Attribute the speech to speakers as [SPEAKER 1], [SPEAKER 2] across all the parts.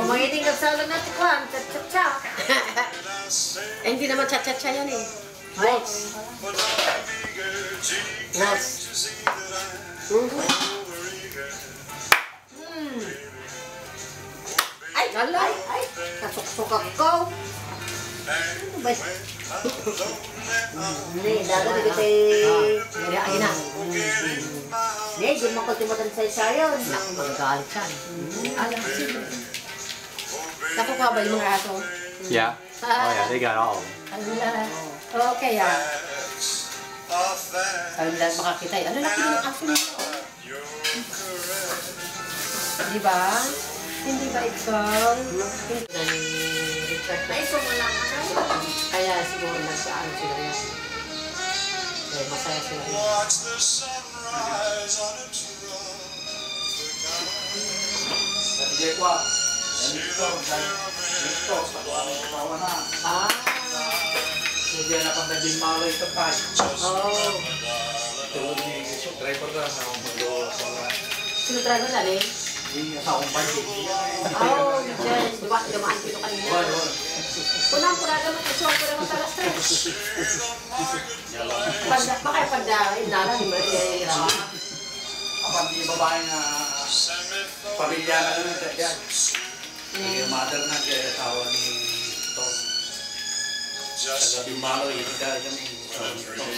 [SPEAKER 1] Bumangiting nagsalang na tikwan, cha-cha-cha.
[SPEAKER 2] Eh, hindi naman cha-cha-cha yan eh.
[SPEAKER 1] Waltz.
[SPEAKER 2] Waltz.
[SPEAKER 1] Ay! Alay! Ay! Kasuk-sukak ko! Ano ba? Hindi, dagat ito
[SPEAKER 2] Hindi, ayun na.
[SPEAKER 1] Hindi, di mo ko timatan sa isayon.
[SPEAKER 2] Naku, magagalit siya. Alam, sige. Nakukuha ba yung mga aso?
[SPEAKER 3] Yeah. Oh yeah, they got all of them.
[SPEAKER 2] Okay, ah. Sabi nila makakita eh. Ano laki ng aso nito? Di ba? Hindi ba ikaw? Hindi na ni Richard.
[SPEAKER 1] Ay, sumula ka na.
[SPEAKER 2] Kaya siguro nagsaano sila yan. Kaya masaya sila rin. Ah.
[SPEAKER 4] Hindi na pang naging malo ito tayo.
[SPEAKER 2] Oh.
[SPEAKER 4] Tulog ni driver ka na mag-doon sa mga...
[SPEAKER 2] Sino driver na rin?
[SPEAKER 4] Yung sa kumpay.
[SPEAKER 2] Oh, dyan. Dumaan dito kanina. Punang-puna naman ito. Ako naman sa alas 3. Baka pagda, inala, di ba?
[SPEAKER 4] Kapag yung babae na pamilya na naman siya dyan. Yung mother na siya, asawa ni Tom. Sa gabing malo, yung ka dyan yung asawa ni Tom.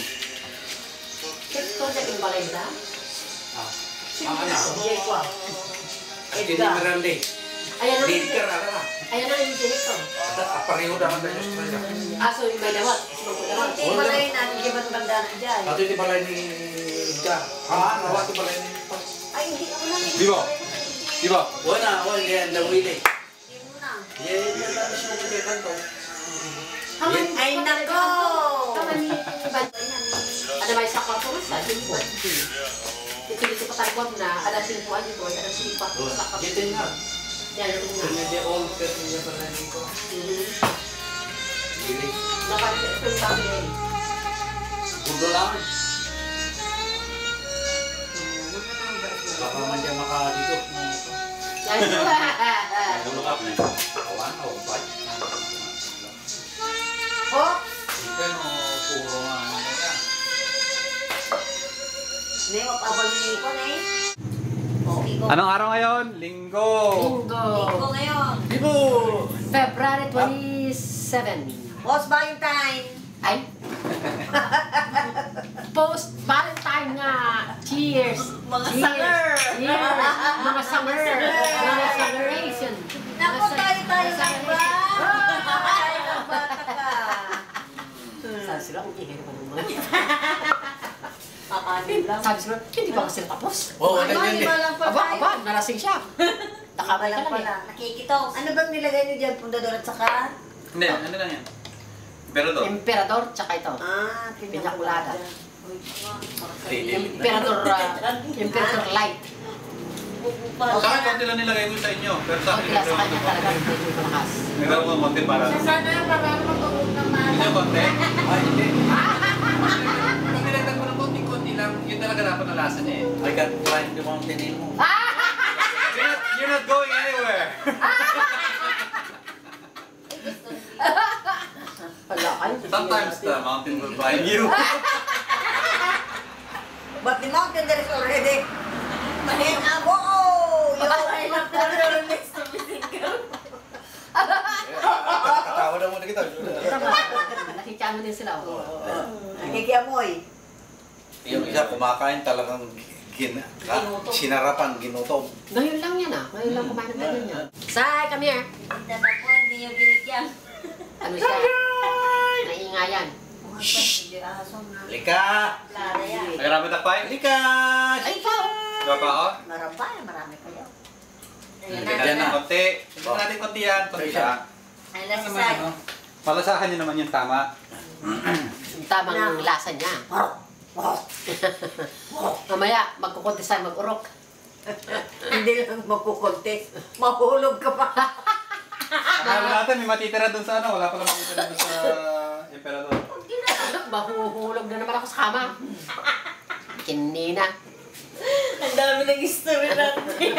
[SPEAKER 2] Ito siya yung balenda?
[SPEAKER 4] Ang anak.
[SPEAKER 2] Jay ko.
[SPEAKER 4] At hindi marandi.
[SPEAKER 2] Ayan na
[SPEAKER 4] Baker na ka.
[SPEAKER 2] Ayan na yung Jay ko.
[SPEAKER 4] Pareho naman tayo sa Australia.
[SPEAKER 2] So yung may dawat.
[SPEAKER 1] Hindi pala yun, hindi ba banda na dyan?
[SPEAKER 4] Ato yung balay ni Inka. Nawati balay ni Tom.
[SPEAKER 1] Ay, hindi ako na.
[SPEAKER 3] Di ba? Di ba?
[SPEAKER 4] Wala, yan, nawili.
[SPEAKER 1] Hindi mo na.
[SPEAKER 4] Yan, tapos mo kaya kanto.
[SPEAKER 1] Ay, nako!
[SPEAKER 2] Ada may sakwa po sa simpo. Ito dito patagwag na, ada simpuan dito, ada simpa po sa sakwa.
[SPEAKER 4] Dito nga.
[SPEAKER 2] Yan, ito nga.
[SPEAKER 4] Hindi old kasi niya pala nito. Gili.
[SPEAKER 2] Nakalita ito yung sabi niya.
[SPEAKER 4] Kundo lang. Baka man dyan makadito.
[SPEAKER 2] Yan.
[SPEAKER 4] Kawan o bat.
[SPEAKER 1] Oh!
[SPEAKER 4] Pero puro nga naman yan.
[SPEAKER 1] Hindi, mapabal ni Nico na eh. Oh, Nico.
[SPEAKER 3] Anong araw ngayon? Linggo.
[SPEAKER 1] Nico ngayon.
[SPEAKER 3] Linggo.
[SPEAKER 2] February 27.
[SPEAKER 1] Post Valentine.
[SPEAKER 2] Ay. Post Valentine nga. Cheers.
[SPEAKER 1] Mga
[SPEAKER 2] Cheers.
[SPEAKER 1] sanger.
[SPEAKER 2] Cheers. Mga sanger. Mga sangeration.
[SPEAKER 1] Naku, tayo ng ba? Tayo ng bata ka.
[SPEAKER 2] Sabi sila, ang ingay naman ng mga.
[SPEAKER 1] Kakanin lang.
[SPEAKER 2] Sabi sila, hindi ba kasi tapos?
[SPEAKER 4] Oo,
[SPEAKER 1] Ano,
[SPEAKER 4] ganyan
[SPEAKER 1] lima
[SPEAKER 4] eh.
[SPEAKER 1] lang pa tayo.
[SPEAKER 2] Aba, nalasing siya. Nakabay ka
[SPEAKER 1] Lang
[SPEAKER 2] lang
[SPEAKER 1] pala.
[SPEAKER 2] eh.
[SPEAKER 1] Nakikitaw. Ano bang nilagay niyo dyan? Pundador at saka?
[SPEAKER 3] Hindi, ano lang yan? Pero to.
[SPEAKER 2] Emperador, tsaka ito.
[SPEAKER 1] Ah,
[SPEAKER 2] Pinakulada.
[SPEAKER 4] Hindi.
[SPEAKER 2] Emperador Light.
[SPEAKER 3] Sa akin, konti lang nilagay ko sa inyo. Pero sa akin,
[SPEAKER 2] Kaya sa kanya talaga medyo malakas.
[SPEAKER 3] nilagay ko konti para.
[SPEAKER 1] Sana para mag-uog naman.
[SPEAKER 3] Hindi konti.
[SPEAKER 4] Ay, hindi.
[SPEAKER 3] Kung nilagay ko ng konti-konti lang, yun talaga dapat na lasa niya eh.
[SPEAKER 4] I got blind the mountain in mo.
[SPEAKER 3] You're not going anywhere.
[SPEAKER 2] Wala kayo.
[SPEAKER 3] Sometimes the mountain will find you.
[SPEAKER 1] But the mountain there is already. Mahin ako. Yo, I love the next to be single.
[SPEAKER 4] Katawa na muna kita.
[SPEAKER 2] Nakikita mo din sila.
[SPEAKER 1] Nakikiamoy.
[SPEAKER 4] Yung isa kumakain talagang sinarapan, ginutom.
[SPEAKER 2] Ngayon lang yan ah. Ngayon lang kumain ng ganyan yan. Sai, come here.
[SPEAKER 1] Tatako, hindi yung binigyan.
[SPEAKER 2] Ano siya? Naingayan.
[SPEAKER 1] Shhh!
[SPEAKER 4] Lika!
[SPEAKER 1] Lara yan.
[SPEAKER 3] May marami takpay?
[SPEAKER 4] Lika!
[SPEAKER 2] Ay, pa!
[SPEAKER 3] Diba pa ako?
[SPEAKER 1] Marambay, marami pa yan. Ayan
[SPEAKER 3] Hindi
[SPEAKER 1] na.
[SPEAKER 3] natin konti. Hindi natin konti yan. Konti lang.
[SPEAKER 1] Ayan na si Sai.
[SPEAKER 3] Malasahan niyo naman yung tama.
[SPEAKER 2] Yung tamang lasa niya. Mamaya, magkukontesan, mag-urok.
[SPEAKER 1] Hindi lang magkukontes. Mahulog ka pa.
[SPEAKER 3] Akala natin may matitira dun sa ano. Wala pa lang matitira dun sa Emperador.
[SPEAKER 2] Mahuhulog na naman ako sa kama. Kinina.
[SPEAKER 1] Ang dami ng history natin.